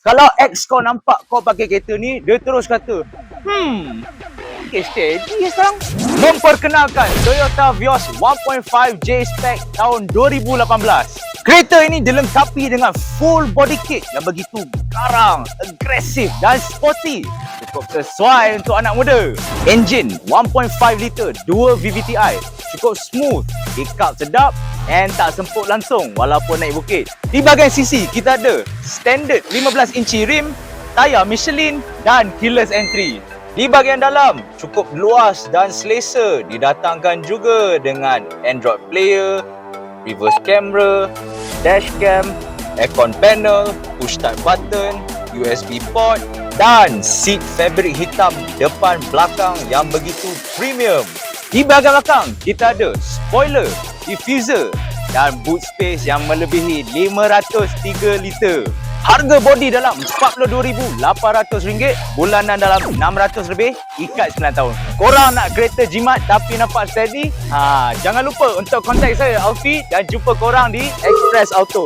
Kalau ex kau nampak kau pakai kereta ni, dia terus kata, okay, steady sekarang. Memperkenalkan Toyota Vios 1.5 J-Spec tahun 2018. Kereta ini dilengkapi dengan full body kit yang begitu garang, agresif dan sporty. Cukup sesuai untuk anak muda. Enjin 1.5 liter dual VVTi. Cukup smooth, pickup sedap and tak semput langsung walaupun naik bukit. Di bahagian sisi kita ada standard 15 inci rim, tayar Michelin dan keyless entry. Di bahagian dalam cukup luas dan selesa, didatangkan juga dengan Android player, reverse camera, dashcam, aircon panel, push start button, USB port dan seat fabric hitam depan belakang yang begitu premium. Di bahagian belakang kita ada spoiler, diffuser dan boot space yang melebihi 503 liter. Harga bodi dalam RM42,800, bulanan dalam RM600 lebih, ikat 9 tahun. Korang nak kereta jimat tapi nampak steady? Jangan lupa untuk kontak saya Alfi dan jumpa korang di Express Auto.